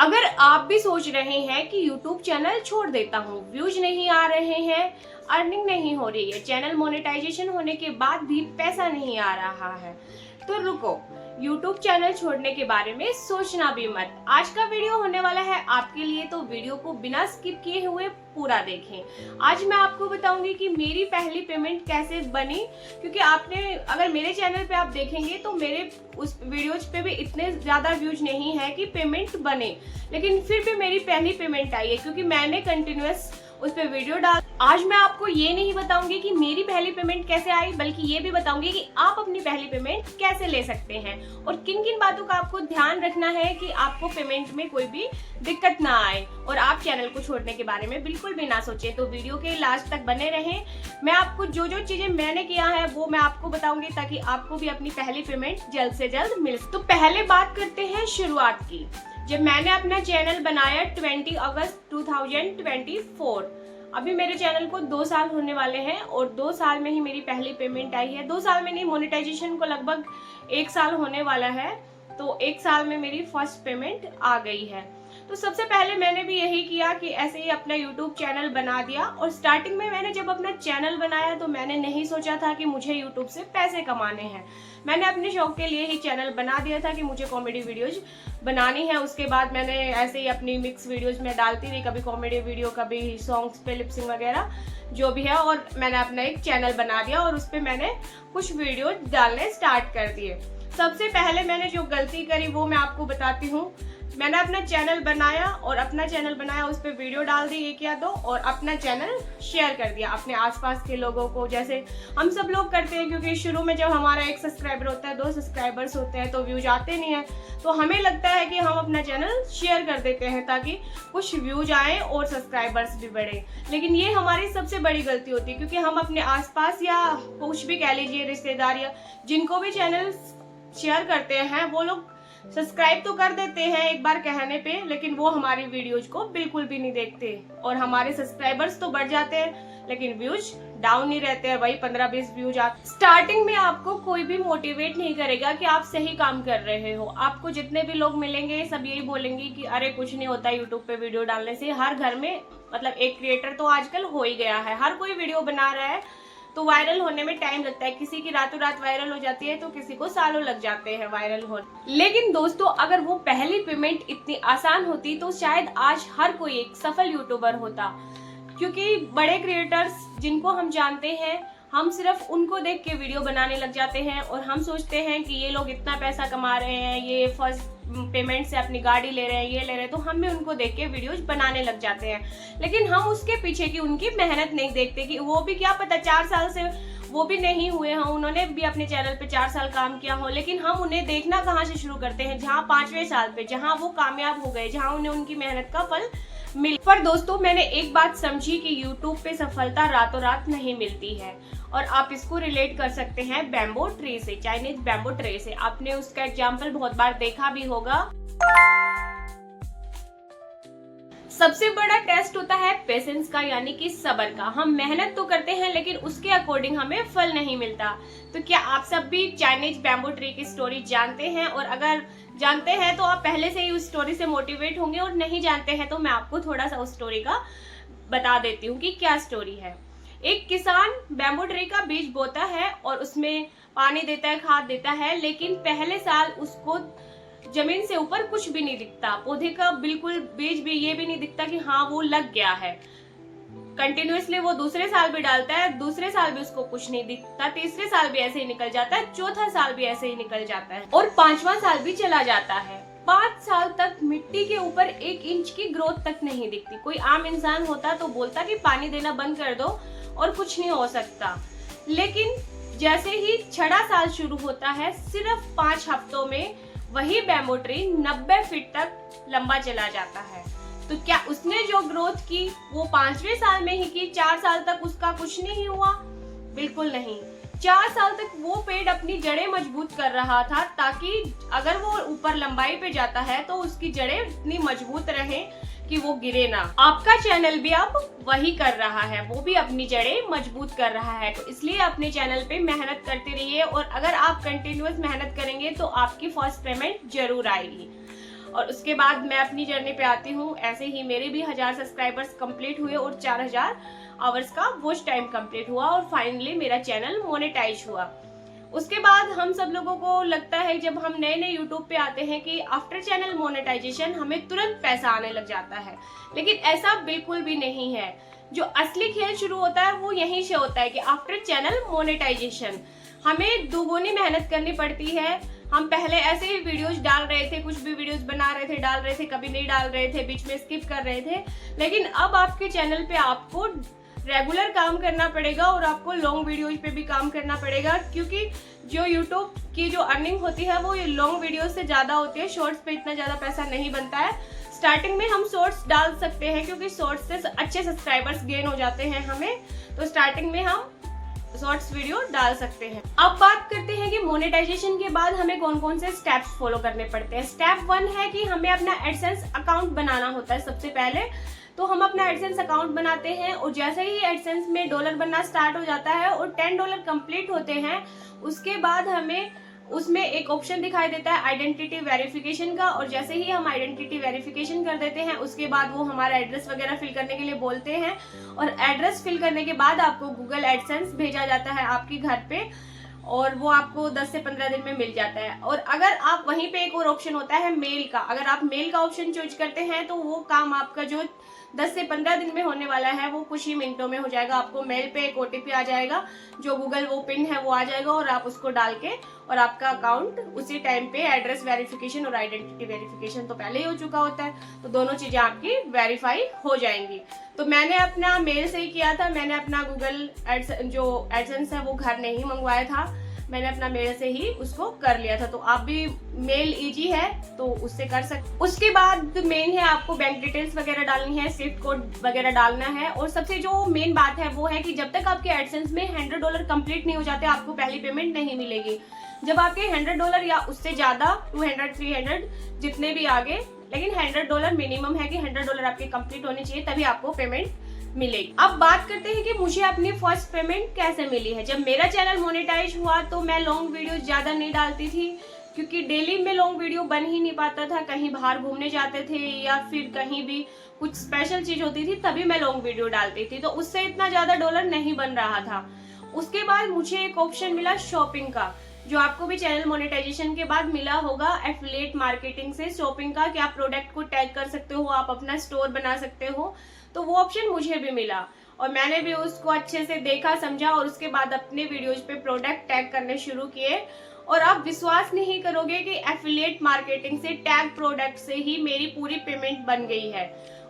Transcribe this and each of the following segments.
अगर आप भी सोच रहे हैं कि YouTube चैनल छोड़ देता हूँ, व्यूज नहीं आ रहे हैं, अर्निंग नहीं हो रही है, चैनल मोनेटाइजेशन होने के बाद भी पैसा नहीं आ रहा है, तो रुको, YouTube चैनल छोड़ने के बारे में सोचना भी मत। आज का वीडियो होने वाला है आपके लिए, तो वीडियो को बिना स्किप किए हुए पूरा देखें। आज मैं आपको बताऊंगी कि मेरी पहली पेमेंट कैसे बनी, क्योंकि आपने अगर मेरे चैनल पे आप देखेंगे तो मेरे उस वीडियोज पे भी इतने ज्यादा व्यूज नहीं है कि पेमेंट बने, लेकिन फिर भी मेरी पहली पेमेंट आई है क्योंकि मैंने कंटिन्यूअस उस पे वीडियो डाल। आज मैं आपको ये नहीं बताऊंगी कि मेरी पहली पेमेंट कैसे आई, बल्कि ये भी बताऊंगी कि आप अपनी पहली पेमेंट कैसे ले सकते हैं और किन किन बातों का आपको ध्यान रखना है कि आपको पेमेंट में कोई भी दिक्कत ना आए और आप चैनल को छोड़ने के बारे में बिल्कुल भी ना सोचें। तो वीडियो के लास्ट तक बने रहें। मैं आपको जो जो चीजें मैंने किया है वो मैं आपको बताऊंगी ताकि आपको भी अपनी पहली पेमेंट जल्द से जल्द मिल। तो पहले बात करते हैं शुरुआत की। जब मैंने अपना चैनल बनाया 20 अगस्त 2024, अभी मेरे चैनल को 2 साल होने वाले हैं और 2 साल में ही मेरी पहली पेमेंट आई है। 2 साल में नहीं, मोनेटाइजेशन को लगभग 1 साल होने वाला है, तो 1 साल में मेरी फर्स्ट पेमेंट आ गई है। तो सबसे पहले मैंने भी यही किया कि ऐसे ही अपना YouTube चैनल बना दिया। और स्टार्टिंग में मैंने जब अपना चैनल बनाया तो मैंने नहीं सोचा था कि मुझे YouTube से पैसे कमाने हैं। मैंने अपने शौक के लिए ही चैनल बना दिया था कि मुझे कॉमेडी वीडियोज बनानी है। उसके बाद मैंने ऐसे ही अपनी मिक्स वीडियोज में डालती रही, कभी कॉमेडी वीडियो, कभी सॉन्ग्स पे लिपसिंग वगैरह जो भी है, और मैंने अपना एक चैनल बना दिया और उस पर मैंने कुछ वीडियो डालने स्टार्ट कर दिए। सबसे पहले मैंने जो गलती करी वो मैं आपको बताती हूँ। मैंने अपना चैनल बनाया और अपना चैनल बनाया, उस पर वीडियो डाल दी 1 या 2 और अपना चैनल शेयर कर दिया अपने आसपास के लोगों को, जैसे हम सब लोग करते हैं। क्योंकि शुरू में जब हमारा 1 सब्सक्राइबर होता है, 2 सब्सक्राइबर्स होते हैं तो व्यूज आते नहीं है, तो हमें लगता है कि हम अपना चैनल शेयर कर देते हैं ताकि कुछ व्यूज आए और सब्सक्राइबर्स भी बढ़े। लेकिन ये हमारी सबसे बड़ी गलती होती है, क्योंकि हम अपने आसपास या कुछ भी कह लीजिए रिश्तेदार या जिनको भी चैनल शेयर करते हैं वो लोग सब्सक्राइब तो कर देते हैं एक बार कहने पे, लेकिन वो हमारी वीडियोज को बिल्कुल भी नहीं देखते और हमारे सब्सक्राइबर्स तो बढ़ जाते हैं लेकिन व्यूज डाउन ही रहते हैं, वही 15-20 व्यूज आते। स्टार्टिंग में आपको कोई भी मोटिवेट नहीं करेगा कि आप सही काम कर रहे हो। आपको जितने भी लोग मिलेंगे सब यही बोलेंगे कि अरे कुछ नहीं होता यूट्यूब पे वीडियो डालने से। हर घर में मतलब एक क्रिएटर तो आजकल हो ही गया है, हर कोई वीडियो बना रहा है, तो वायरल होने में टाइम लगता है। किसी की रातों रात वायरल हो जाती है तो किसी को सालों लग जाते हैं वायरल होने। लेकिन दोस्तों, अगर वो पहली पेमेंट इतनी आसान होती तो शायद आज हर कोई एक सफल यूट्यूबर होता। क्योंकि बड़े क्रिएटर्स जिनको हम जानते हैं, हम सिर्फ उनको देख के वीडियो बनाने लग जाते हैं और हम सोचते हैं कि ये लोग इतना पैसा कमा रहे हैं, ये फर्स्ट पेमेंट से अपनी गाड़ी ले रहे हैं, ये ले रहे हैं, तो हम भी उनको देख के वीडियोज बनाने लग जाते हैं। लेकिन हम उसके पीछे की उनकी मेहनत नहीं देखते कि वो भी क्या पता 4 साल से वो भी नहीं हुए हैं, उन्होंने भी अपने चैनल पे 4 साल काम किया हो, लेकिन हम उन्हें देखना कहाँ से शुरू करते हैं, जहाँ 5वें साल पे, जहाँ वो कामयाब हो गए, जहाँ उन्हें उनकी मेहनत का फल मिल। पर दोस्तों, मैंने एक बात समझी कि YouTube पे सफलता रातों रात नहीं मिलती है और आप इसको रिलेट कर सकते हैं बैम्बो ट्री से, चाइनीज बैम्बो ट्री से। आपने उसका एग्जाम्पल बहुत बार देखा भी होगा। सबसे बड़ा टेस्ट होता है पेशेंस का, यानी कि सब्र का। हम मेहनत तो करते हैं लेकिन उसके अकॉर्डिंग हमें फल नहीं मिलता। तो क्या आप सब भी चाइनीज बैम्बो ट्री की स्टोरी जानते हैं? और अगर जानते हैं तो आप पहले से ही उस स्टोरी से मोटिवेट होंगे, और नहीं जानते हैं तो मैं आपको थोड़ा सा उस स्टोरी का बता देती हूँ कि क्या स्टोरी है। एक किसान बैम्बो ट्री का बीज बोता है और उसमें पानी देता है, खाद देता है, लेकिन पहले साल उसको जमीन से ऊपर कुछ भी नहीं दिखता, पौधे का बिल्कुल बीज भी ये भी नहीं दिखता कि हाँ वो लग गया है। कंटिन्यूअसली वो दूसरे साल भी डालता है, दूसरे साल भी उसको कुछ नहीं दिखता, तीसरे साल भी ऐसे ही निकल जाता है, चौथा साल भी ऐसे ही निकल जाता है और 5वां साल भी चला जाता है। 5 साल तक मिट्टी के ऊपर 1 इंच की ग्रोथ तक नहीं दिखती। कोई आम इंसान होता तो बोलता कि पानी देना बंद कर दो और कुछ नहीं हो सकता। लेकिन जैसे ही 6वां साल शुरू होता है, सिर्फ 5 हफ्तों में वही बैम्बो ट्री 90 फीट तक लंबा चला जाता है। तो क्या उसने जो ग्रोथ की वो 5वें साल में ही की? 4 साल तक उसका कुछ नहीं हुआ? बिल्कुल नहीं। 4 साल तक वो पेड़ अपनी जड़ें मजबूत कर रहा था ताकि अगर वो ऊपर लंबाई पे जाता है तो उसकी जड़ें इतनी मजबूत रहे कि वो गिरे ना। आपका चैनल भी अब वही कर रहा है, वो भी अपनी जड़ें मजबूत कर रहा है। तो इसलिए अपने चैनल पे मेहनत करते रहिए और अगर आप कंटिन्यूअस मेहनत करेंगे तो आपकी फर्स्ट पेमेंट जरूर आएगी। और उसके बाद मैं अपनी जर्नी पे आती हूँ। ऐसे ही मेरे भी 1000 सब्सक्राइबर्स कंप्लीट हुए और 4000 आवर्स का वॉच टाइम कंप्लीट हुआ और फाइनली मेरा चैनल मोनेटाइज हुआ। उसके बाद हम सब लोगों को लगता है जब हम नए नए यूट्यूब पे आते हैं कि आफ्टर चैनल मोनेटाइजेशन हमें तुरंत पैसा आने लग जाता है, लेकिन ऐसा बिल्कुल भी नहीं है। जो असली खेल शुरू होता है वो यहीं से होता है कि आफ्टर चैनल मोनेटाइजेशन हमें दोगुनी मेहनत करनी पड़ती है। हम पहले ऐसे ही वीडियोस डाल रहे थे, कुछ भी वीडियोस बना रहे थे, डाल रहे थे, कभी नहीं डाल रहे थे, बीच में स्किप कर रहे थे, लेकिन अब आपके चैनल पे आपको रेगुलर काम करना पड़ेगा और आपको लॉन्ग वीडियोज पे भी काम करना पड़ेगा, क्योंकि जो यूट्यूब की जो अर्निंग होती है वो लॉन्ग वीडियो से ज़्यादा होती है। शॉर्ट्स पे इतना ज़्यादा पैसा नहीं बनता है। स्टार्टिंग में हम शॉर्ट्स डाल सकते हैं क्योंकि शॉर्ट्स से अच्छे सब्सक्राइबर्स गेन हो जाते हैं हमें, तो स्टार्टिंग में हम शॉर्ट्स वीडियो डाल सकते हैं। अब बात करते हैं कि मोनेटाइजेशन के बाद हमें कौन कौन से स्टेप्स फॉलो करने पड़ते हैं। स्टेप 1 है कि हमें अपना एडसेंस अकाउंट बनाना होता है। सबसे पहले तो हम अपना एडसेंस अकाउंट बनाते हैं और जैसे ही एडसेंस में डॉलर बनना स्टार्ट हो जाता है और $10 कंप्लीट होते हैं, उसके बाद हमें उसमें एक ऑप्शन दिखाई देता है आइडेंटिटी वेरिफिकेशन का, और जैसे ही हम आइडेंटिटी वेरिफिकेशन कर देते हैं उसके बाद वो हमारा एड्रेस वगैरह फिल करने के लिए बोलते हैं, और एड्रेस फिल करने के बाद आपको गूगल एडसेंस भेजा जाता है आपके घर पे, और वो आपको 10 से 15 दिन में मिल जाता है। और अगर आप वहीं पे एक और ऑप्शन होता है मेल का, अगर आप मेल का ऑप्शन चूज करते हैं तो वो काम आपका जो 10 से 15 दिन में होने वाला है वो कुछ ही मिनटों में हो जाएगा। आपको मेल पे एक OTP आ जाएगा, जो गूगल वो पिन है वो आ जाएगा, और आप उसको डाल के और आपका अकाउंट उसी टाइम पे एड्रेस वेरिफिकेशन और आइडेंटिटी वेरिफिकेशन तो पहले ही हो चुका होता है, तो दोनों चीजें आपकी वेरीफाई हो जाएंगी। तो मैंने अपना मेल से ही किया था, मैंने अपना गूगल जो एडसेंस है वो घर नहीं मंगवाया था, मैंने अपना मेल से ही उसको कर लिया था। तो आप भी, मेल इजी है तो उससे कर सकते। उसके बाद मेन है आपको बैंक डिटेल्स वगैरह डालनी है, स्विफ्ट कोड वगैरह डालना है, और सबसे जो मेन बात है वो है कि जब तक आपके एडसेंस में $100 कंप्लीट नहीं हो जाते आपको पहली पेमेंट नहीं मिलेगी। जब आपके $100 या उससे ज्यादा 200, 300 जितने भी आगे, लेकिन $100 मिनिमम है कि $100 आपके कंप्लीट होने चाहिए तभी आपको पेमेंट मिलेगी। अब बात करते हैं कि मुझे अपनी फर्स्ट पेमेंट कैसे मिली है। जब मेरा चैनल मोनेटाइज हुआ तो मैं लॉन्ग वीडियो ज्यादा नहीं डालती थी, क्योंकि डेली में लॉन्ग वीडियो बन ही नहीं पाता था। कहीं बाहर घूमने जाते थे या फिर कहीं भी कुछ स्पेशल चीज होती थी तभी मैं लॉन्ग वीडियो डालती थी, तो उससे इतना ज्यादा डॉलर नहीं बन रहा था। उसके बाद मुझे एक ऑप्शन मिला शॉपिंग का, जो आपको भी चैनल मोनेटाइजेशन के बाद मिला होगा, एफिलिएट मार्केटिंग से शॉपिंग का, कि आप प्रोडक्ट को टैग कर सकते हो, आप अपना स्टोर बना सकते हो। तो वो ऑप्शन मुझे भी मिला और मैंने भी उसको अच्छे से देखा, समझा, और उसके बाद अपने वीडियोज पे प्रोडक्ट टैग करने शुरू किए। और आप विश्वास नहीं करोगे कि एफिलिएट मार्केटिंग से टैग प्रोडक्ट से ही मेरी पूरी पेमेंट बन गई है,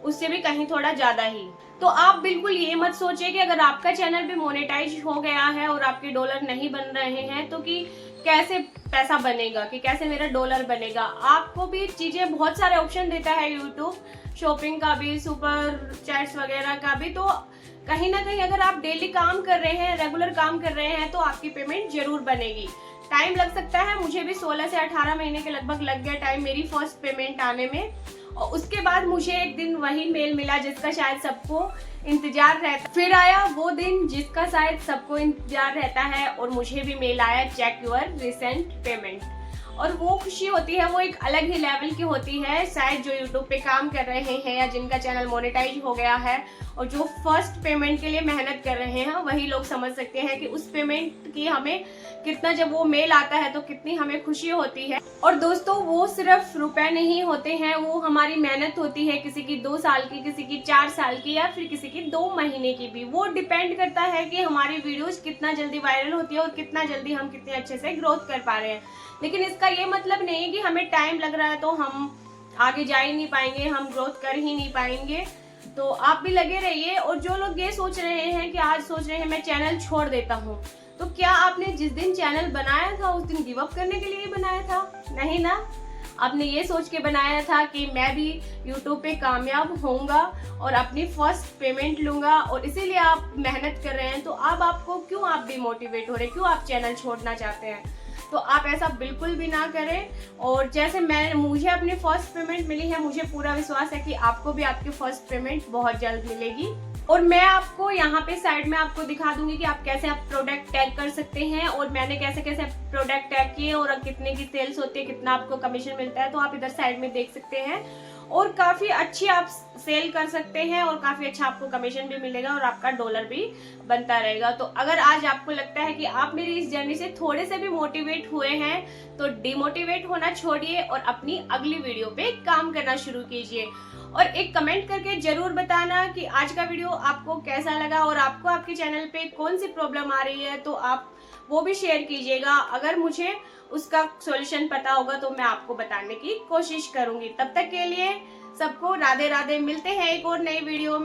उससे भी कहीं थोड़ा ज्यादा ही। तो आप बिल्कुल ये मत सोचिए कि अगर आपका चैनल भी मोनेटाइज हो गया है और आपके डॉलर नहीं बन रहे हैं तो कि कैसे पैसा बनेगा, कि कैसे मेरा डॉलर बनेगा। आपको भी चीजें, बहुत सारे ऑप्शन देता है यूट्यूब, शॉपिंग का भी, सुपर चैट्स वगैरह का भी। तो कहीं ना कहीं अगर आप डेली काम कर रहे हैं, रेगुलर काम कर रहे हैं, तो आपकी पेमेंट जरूर बनेगी। टाइम लग सकता है, मुझे भी 16 से 18 महीने के लगभग लग गया टाइम मेरी फर्स्ट पेमेंट आने में। और उसके बाद मुझे एक दिन वही मेल मिला जिसका शायद सबको इंतजार रहता, फिर आया वो दिन जिसका शायद सबको इंतजार रहता है, और मुझे भी मेल आया, चेक योर रिसेंट पेमेंट। और वो खुशी होती है, वो एक अलग ही लेवल की होती है। शायद जो यूट्यूब पे काम कर रहे हैं या जिनका चैनल मोनेटाइज हो गया है और जो फर्स्ट पेमेंट के लिए मेहनत कर रहे हैं, वही लोग समझ सकते हैं कि उस पेमेंट की हमें कितना, जब वो मेल आता है तो कितनी हमें खुशी होती है। और दोस्तों, वो सिर्फ रुपए नहीं होते हैं, वो हमारी मेहनत होती है, किसी की 2 साल की, किसी की 4 साल की, या फिर किसी की 2 महीने की भी। वो डिपेंड करता है कि हमारी वीडियोज कितना जल्दी वायरल होती है और कितना जल्दी हम कितने अच्छे से ग्रोथ कर पा रहे हैं। लेकिन इसका ये मतलब नहीं है कि हमें टाइम लग रहा है तो हम आगे जा ही नहीं पाएंगे, हम ग्रोथ कर ही नहीं पाएंगे। तो आप भी लगे रहिए। और जो लोग ये सोच रहे हैं कि आज सोच रहे हैं मैं चैनल छोड़ देता हूँ, तो क्या आपने जिस दिन चैनल बनाया था उस दिन गिव अप करने के लिए ही बनाया था? नहीं ना, आपने ये सोच के बनाया था कि मैं भी यूट्यूब पे कामयाब होऊंगा और अपनी फर्स्ट पेमेंट लूंगा, और इसीलिए आप मेहनत कर रहे हैं। तो अब आपको क्यों आप डिमोटिवेट हो रहे, क्यों आप चैनल छोड़ना चाहते हैं? तो आप ऐसा बिल्कुल भी ना करें। और जैसे मुझे अपनी फर्स्ट पेमेंट मिली है, मुझे पूरा विश्वास है कि आपको भी आपकी फर्स्ट पेमेंट बहुत जल्द मिलेगी। और मैं आपको यहाँ पे साइड में आपको दिखा दूंगी कि आप कैसे आप प्रोडक्ट टैग कर सकते हैं और मैंने कैसे कैसे प्रोडक्ट टैग किए और कितने की सेल्स होती है, कितना आपको कमीशन मिलता है, तो आप इधर साइड में देख सकते हैं। और काफी अच्छी आप सेल कर सकते हैं और काफी अच्छा आपको कमीशन भी मिलेगा और आपका डॉलर भी बनता रहेगा। तो अगर आज आपको लगता है कि आप मेरी इस जर्नी से थोड़े से भी मोटिवेट हुए हैं तो डिमोटिवेट होना छोड़िए और अपनी अगली वीडियो पे काम करना शुरू कीजिए। और एक कमेंट करके जरूर बताना कि आज का वीडियो आपको कैसा लगा और आपको आपके चैनल पे कौन सी प्रॉब्लम आ रही है, तो आप वो भी शेयर कीजिएगा। अगर मुझे उसका सॉल्यूशन पता होगा तो मैं आपको बताने की कोशिश करूंगी। तब तक के लिए सबको राधे राधे, मिलते हैं एक और नई वीडियो में।